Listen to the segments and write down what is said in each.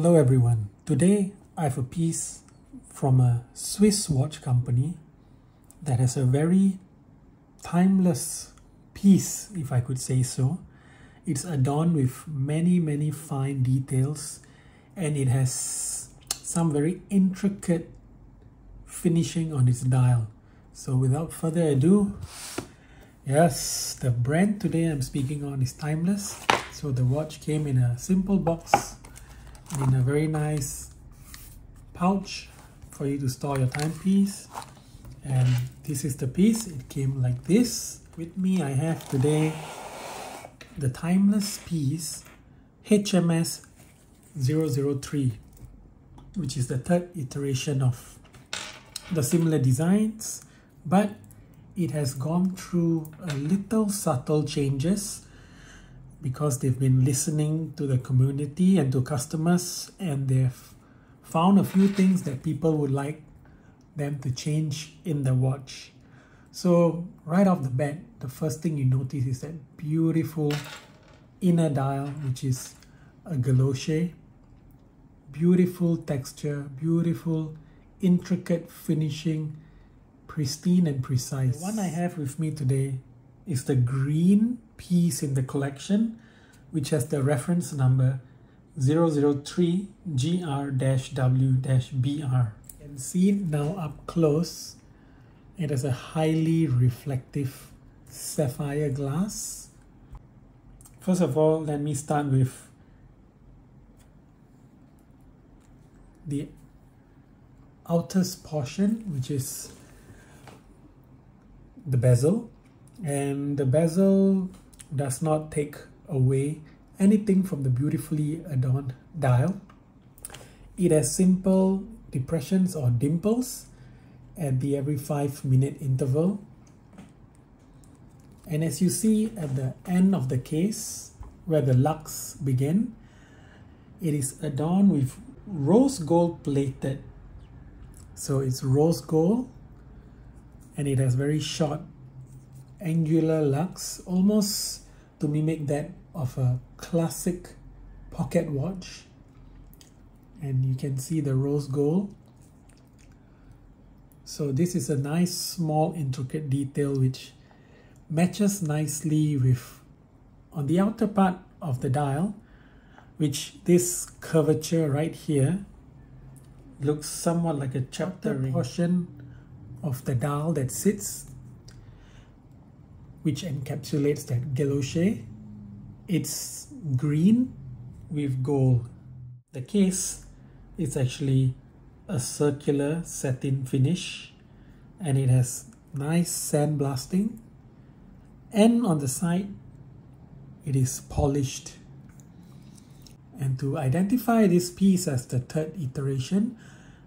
Hello everyone. Today I have a piece from a Swiss watch company that has a very timeless piece, if I could say so. It's adorned with many fine details, and it has some very intricate finishing on its dial. So without further ado, yes, the brand today I'm speaking on is Timeless. So the watch came in a simple box in a very nice pouch for you to store your timepiece, and this is the piece. It came like this. With me I have today the Timeless piece HMS-003, which is the third iteration of the similar designs, but it has gone through a little subtle changes because they've been listening to the community and to customers, and they've found a few things that people would like them to change in the watch. So right off the bat, the first thing you notice is that beautiful inner dial, which is a galoche. Beautiful texture, beautiful intricate finishing, pristine and precise. The one I have with me today is the green piece in the collection, which has the reference number 003 GR-W-BR. You can see it now up close. It has a highly reflective sapphire glass. First of all, let me start with the outermost portion, which is the bezel. And the bezel does not take away anything from the beautifully adorned dial. It has simple depressions or dimples at the every 5-minute interval. And as you see at the end of the case, where the lugs begin, it is adorned with rose gold plated. So it's rose gold, and it has very short angular lugs, almost to mimic that of a classic pocket watch. And you can see the rose gold. So this is a nice small intricate detail which matches nicely with on the outer part of the dial, which this curvature right here looks somewhat like a chapter ring portion of the dial that sits, which encapsulates that galoche. It's green with gold. The case is actually a circular satin finish, and it has nice sandblasting, and on the side it is polished. And to identify this piece as the third iteration,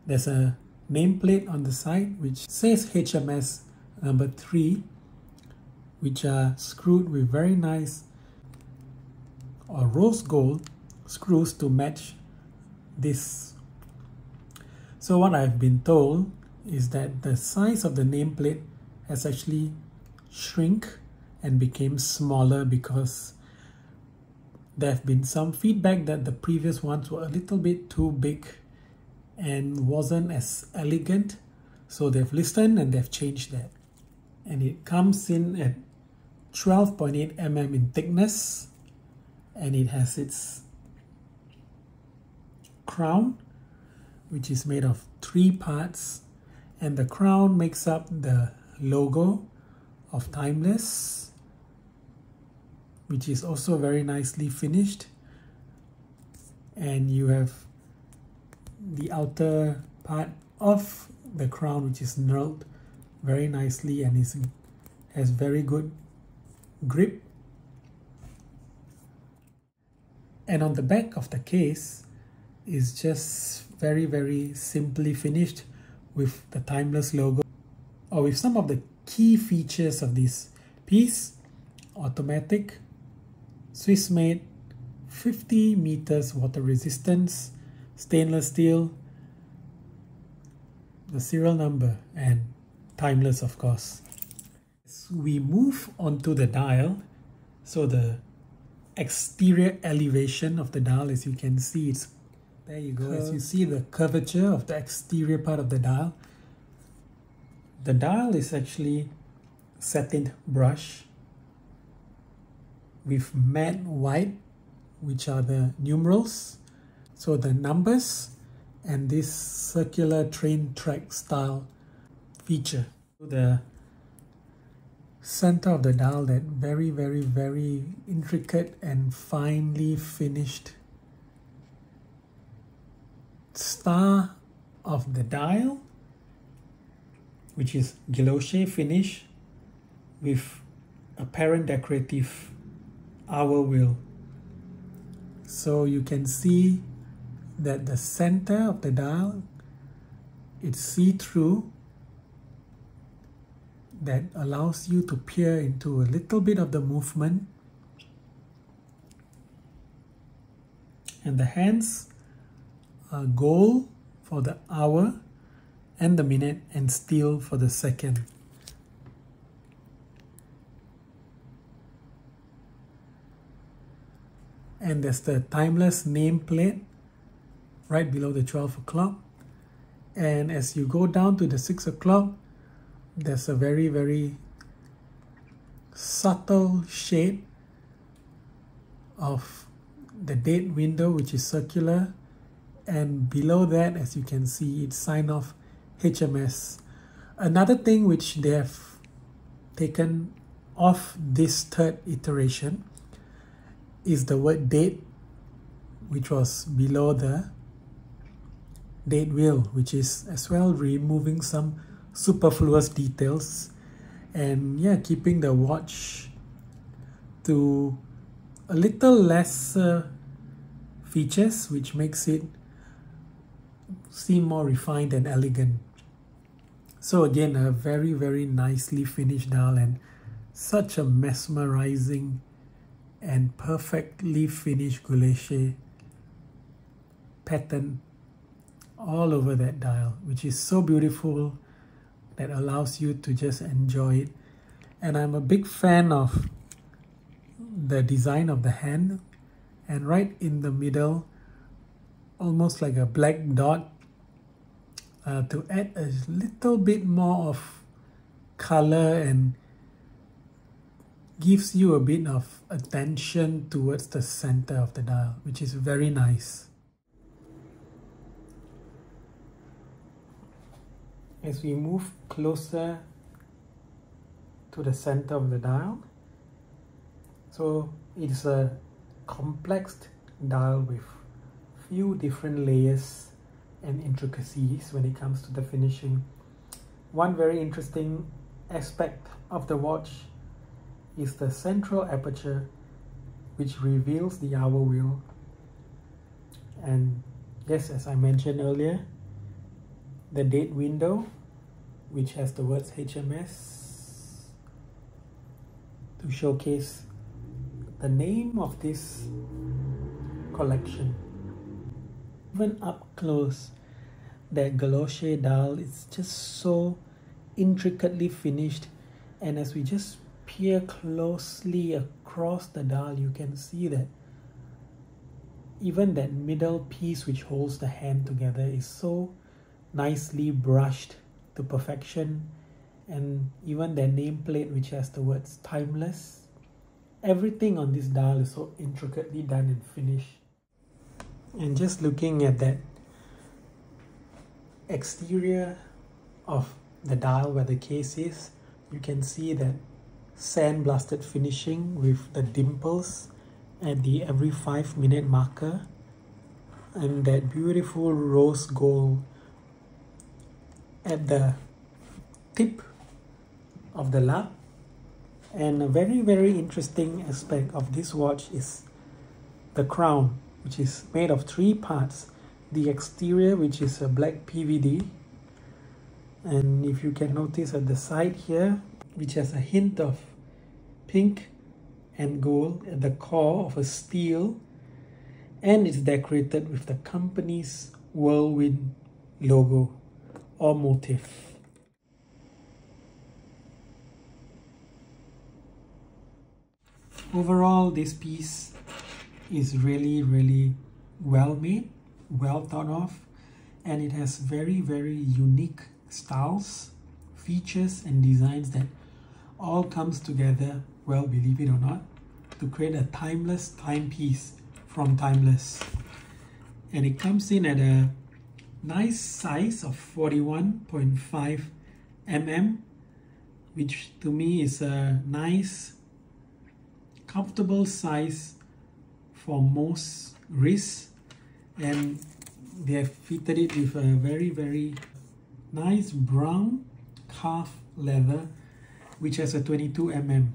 there's a nameplate on the side which says HMS number 3, which are screwed with very nice rose gold screws to match this. So what I've been told is that the size of the nameplate has actually shrunk and became smaller because there have been some feedback that the previous ones were a little bit too big and wasn't as elegant. So they've listened and they've changed that. And it comes in at 12.8 mm in thickness, and it has its crown, which is made of 3 parts, and the crown makes up the logo of Timeless, which is also very nicely finished. And you have the outer part of the crown, which is knurled very nicely and has very good grip. And on the back of the case is just very simply finished with the Timeless logo, or with some of the key features of this piece: automatic, Swiss made, 50 meters water resistance, stainless steel, the serial number, and Timeless, of course. As we move onto the dial, so the exterior elevation of the dial, as you can see, There you go. As you see the curvature of the exterior part of the dial is actually satin brush with matte white, which are the numerals, so the numbers, and this circular train track style feature. The center of the dial, that very, very, very intricate and finely finished star of the dial, which is guilloche finish with apparent decorative hour wheel. So you can see that the center of the dial, it's see-through, that allows you to peer into a little bit of the movement. And the hands are gold for the hour and the minute, and steel for the second. And there's the timeless nameplate right below the 12 o'clock. And as you go down to the 6 o'clock, there's a very, very subtle shade of the date window, which is circular. And below that, as you can see, it's signed off HMS. Another thing which they have taken off this third iteration is the word date, which was below the date wheel, which is as well removing some superfluous details and yeah, keeping the watch to a little less features, which makes it seem more refined and elegant. So again, a very, very nicely finished dial, and such a mesmerizing and perfectly finished guilloche pattern all over that dial, which is so beautiful, that allows you to just enjoy it. And I'm a big fan of the design of the hand, and right in the middle, almost like a black dot, to add a little bit more of color and gives you a bit of attention towards the center of the dial, which is very nice. As we move closer to the center of the dial, so it's a complex dial with few different layers and intricacies when it comes to the finishing. One very interesting aspect of the watch is the central aperture, which reveals the hour wheel. And yes, as I mentioned earlier, the date window, which has the words HMS to showcase the name of this collection. Even up close, that guilloche dial is just so intricately finished, and as we just peer closely across the dial, you can see that even that middle piece which holds the hand together is so nicely brushed to perfection. And even the nameplate, which has the words timeless, everything on this dial is so intricately done and finished. And just looking at that exterior of the dial where the case is, you can see that sandblasted finishing with the dimples at the every 5-minute marker, and that beautiful rose gold at the tip of the lug. And a very, very interesting aspect of this watch is the crown, which is made of 3 parts. The exterior, which is a black PVD, and if you can notice at the side here, which has a hint of pink and gold at the core of a steel, and it's decorated with the company's whirlwind logo or motif. Overall, this piece is really, really well made. well thought of, and it has very, very unique styles, features and designs that all comes together, well, believe it or not, to create a timeless timepiece from Timeless. And it comes in at a nice size of 41.5 mm, which to me is a nice, comfortable size for most wrists. And they have fitted it with a very, very nice brown calf leather, which has a 22 mm.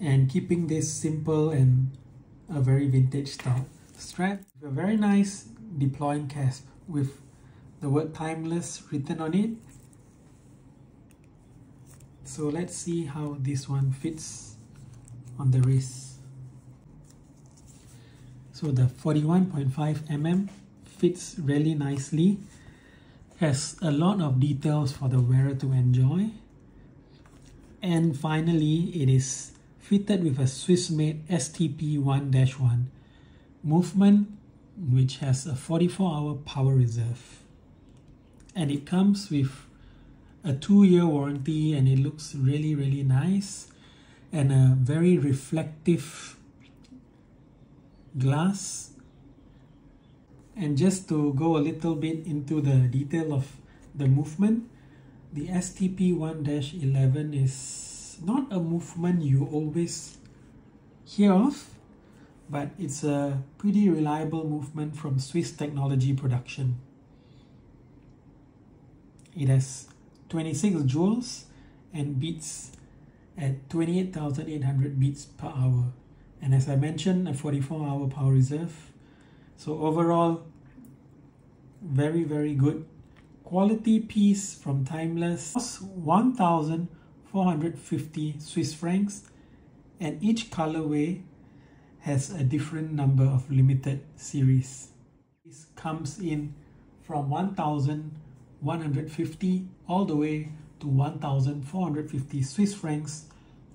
And keeping this simple and a very vintage style. Strap with a very nice deploying clasp with the word Timeless written on it. So let's see how this one fits on the wrist. So the 41.5 mm fits really nicely, has a lot of details for the wearer to enjoy. And finally, it is fitted with a Swiss-made STP-1-1 movement, which has a 44-hour power reserve. And it comes with a 2-year warranty, and it looks really, really nice, and a very reflective glass. And just to go a little bit into the detail of the movement, the STP-1-11 is not a movement you always hear of, but it's a pretty reliable movement from Swiss technology production. It has 26 joules and beats at 28,800 beats per hour. And as I mentioned, a 44-hour power reserve. So overall, very, very good quality piece from Timeless. 1,450 Swiss francs, and each colorway has a different number of limited series. This comes in from 1,150 all the way to 1,450 Swiss francs,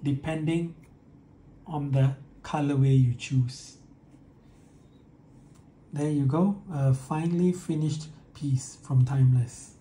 depending on the colorway you choose. There you go, a finely finished piece from Timeless.